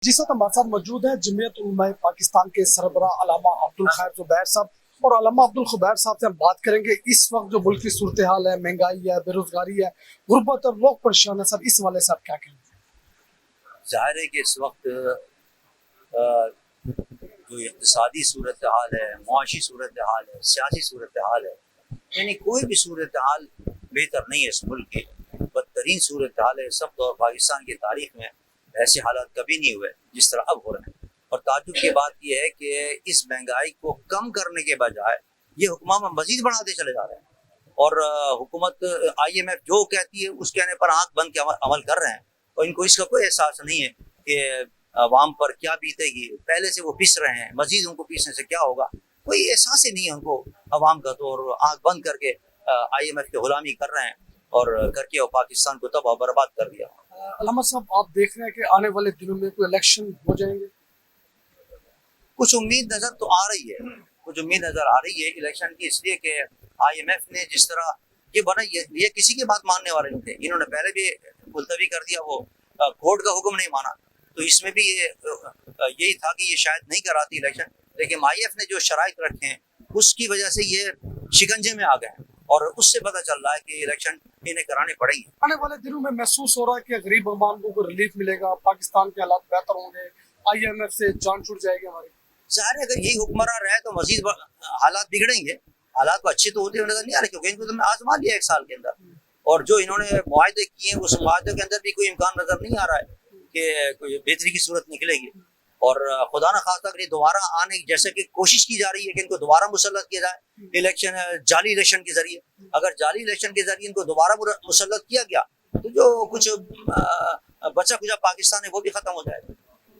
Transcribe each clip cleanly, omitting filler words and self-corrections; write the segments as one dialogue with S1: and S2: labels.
S1: जिस वक्त हमारे साथ मौजूद है जमीयत उलमाए पाकिस्तान के सरबराह अल्लामा अब्दुल खैर जुबैर साहब और अल्लामा अब्दुल खैर साहब से हम बात करेंगे इस वक्त जो मुल्क की सूरत हाल है, महंगाई है, बेरोजगारी है, गुर्बत और लोग परेशान है सर, इस वाले से आप क्या कहेंगे?
S2: ज़ाहिर है कि इस वक्त जो इक़्तिसादी सूरत हाल है, मुआशी सूरत हाल है, सियासी सूरत हाल है, यानी कोई भी सूरत हाल बेहतर नहीं है इस मुल्क की। बदतरीन सूरत हाल है इस वक्त, और पाकिस्तान की तारीख में ऐसे हालात कभी नहीं हुए जिस तरह अब हो रहे हैं। और ताज्जुब की बात यह है कि इस महंगाई को कम करने के बजाय ये हुक्मा मजीद बढ़ाते चले जा रहे हैं, और हुकूमत IMF जो कहती है उस कहने पर आंख बंद के अमल कर रहे हैं, और इनको इसका कोई एहसास नहीं है कि अवाम पर क्या बीतेगी। पहले से वो पिस रहे हैं, मजीद उनको पीसने से क्या होगा, कोई एहसास ही नहीं है उनको अवाम का। तो और आंख बंद करके IMF की गुलामी कर रहे हैं और करके वो पाकिस्तान को तबाह बर्बाद कर दिया।
S1: अल्लामा साहब, आप देख रहे हैं कि आने वाले दिनों में कोई इलेक्शन हो जाएंगे?
S2: कुछ उम्मीद नजर तो आ रही है, कुछ उम्मीद नजर आ रही है इलेक्शन की, इसलिए कि IMF ने जिस तरह ये बना, ये किसी की बात मानने वाले नहीं थे। इन्होंने पहले भी मुलतवी कर दिया, वो कोर्ट का हुक्म नहीं माना, तो इसमें भी ये यही था कि ये शायद नहीं कराती इलेक्शन। लेकिन IMF ने जो शराइत रखे हैं उसकी वजह से ये शिकंजे में आ गए हैं, और उससे पता चल रहा है कि इलेक्शन इन्हें कराने पड़ेंगे।
S1: आने वाले दिनों में महसूस हो रहा है कि गरीब अवाम को रिलीफ मिलेगा, पाकिस्तान के हालात बेहतर होंगे, IMF से जान छूट जाएगी हमारी।
S2: ज़ाहिर है अगर यही हुक्मरान रहे तो मजीद हालात बिगड़ेंगे। हालात को अच्छे तो होते हुए नजर नहीं आ रहे, क्योंकि इनको तुमने आजमा लिया एक साल के अंदर, और जो इन्होंने मुआहदे किए उस मुआहदे के अंदर भी कोई इम्कान नजर नहीं आ रहा है कि कोई बेहतरी की सूरत निकलेगी। और खुदा न खास्ता अगर दोबारा आने की जैसे कि कोशिश की जा रही है कि इनको दोबारा मुसल्लत किया जाए इलेक्शन, जाली इलेक्शन के जरिए, अगर जाली इलेक्शन के जरिए इनको दोबारा मुसल्लत किया गया तो जो कुछ बचा कुचा पाकिस्तान है वो भी खत्म हो जाएगा।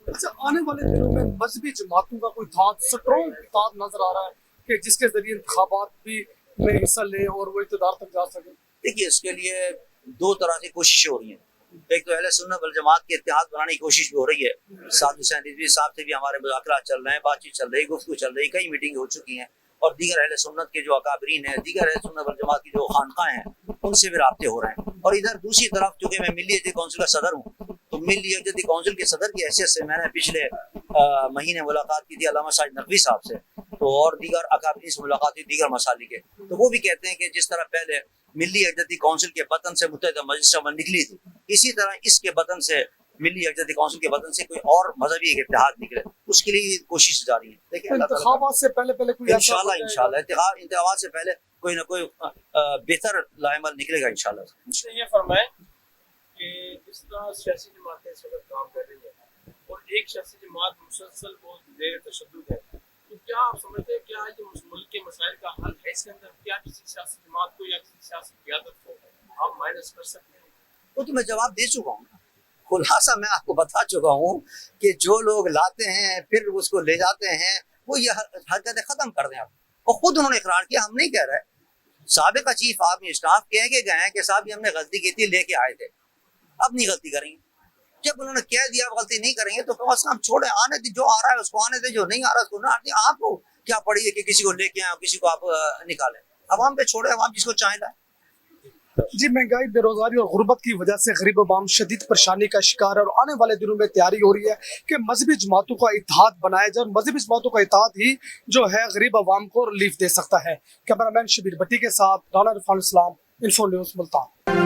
S1: अच्छा, आने वाले दिनों में मजहबी जमातों का कोई इत्तेहाद, स्ट्रॉन्ग इत्तेहाद नजर आ रहा है कि जिसके जरिए इंतखाबात भी में हिस्सा ले और वो इक़्तिदार तक जा सके?
S2: देखिए, इसके लिए दो तरह से कोशिशें हो रही हैं। एक तो अहले सुन्नत वल जमात के इत्तेहाद बनाने की कोशिश भी हो रही है। साद हुसैन रिजवी साहब से भी हमारे मुज़ाकरात चल रहे हैं, बातचीत चल रही है, गुफ्तगू चल रही है, कई मीटिंग हो चुकी हैं, और दीगर अहले सुन्नत के जो अकाबरीन हैं, दीगर अहले सुन्नत वल जमात की जो खानकाएं हैं, उनसे भी राब्ते हो रहे हैं। और इधर दूसरी तरफ, चूंकि मैं मिल्ली यकजहती काउंसिल का सदर हूँ, तो मिल्ली यकजहती काउंसिल के सदर की हैसियत से मैंने पिछले महीने मुलाकात की थी अल्लामा साजिद नकवी साहब से, तो और दीगर अकाबरीन से मुलाकात हुई दीगर मसाली के, तो वो भी कहते हैं कि जिस तरह पहले मिल्ली यकजहती काउंसिल के बतन से मुत्तहिदा मजलिस अमल निकली थी, इसी तरह इसके बतन से, मिल्ली यकजहती काउंसिल के बतन से कोई और मजहबी इत्तेहाद निकले, उसके लिए कोशिश जारी है। देखिए,
S1: इंतखाबात से पहले कोई
S2: इंशाल्लाह इंतखाबात से पहले कोई ना कोई बेहतर लाएमल निकलेगा इंशाल्लाह।
S3: ये फरमाएं कि जिस तरह सियासी जमातें इस वक्त काम कर रही हैं और एक सियासी जमात मुसलसल वो ज़ेर तशद्दुद है, तो क्या आप समझते हैं क्या ये मुल्क के मसाइल का हल है इसके अंदर? क्या किसी सियासी जमात को या किसी सियासी क़यादत को आप माइनस कर सकते हैं?
S2: वो तो मैं जवाब दे चुका हूँ, खुलासा मैं आपको बता चुका हूँ कि जो लोग लाते हैं फिर उसको ले जाते हैं, वो ये हरकतें ख़त्म कर दें। और ख़ुद उन्होंने इकरार किया, हम नहीं कह रहे। साबिक़ा चीफ आर्मी स्टाफ कह के गए हैं कि साहब ये हमने गलती की थी, लेके आए थे, अब नहीं गलती करेंगे। जब उन्होंने कह दिया अब गलती नहीं करेंगे तो कम से कम छोड़े, आने दे, जो आ रहा है उसको आने दे, जो नहीं आ रहा है उसको ना आने। आपको क्या पड़ी है कि किसी को लेके आए, किसी को आप निकालें? अवाम पे छोड़े, अवाम जिसको चाहे लाए।
S1: जी, महंगाई, बेरोजगारी और गुर्बत की वजह से गरीब अवाम शदीद परेशानी का शिकार है, और आने वाले दिनों में तैयारी हो रही है कि मजहबी जमातों का इत्तेहाद बनाया जाए, और मजहबी जमातों का इत्तेहाद ही जो है गरीब अवाम को रिलीफ दे सकता है। कैमरामैन शबीर भट्टी के साथ राना इरफान इस्लाम, इन्फो न्यूज़ मुल्तान।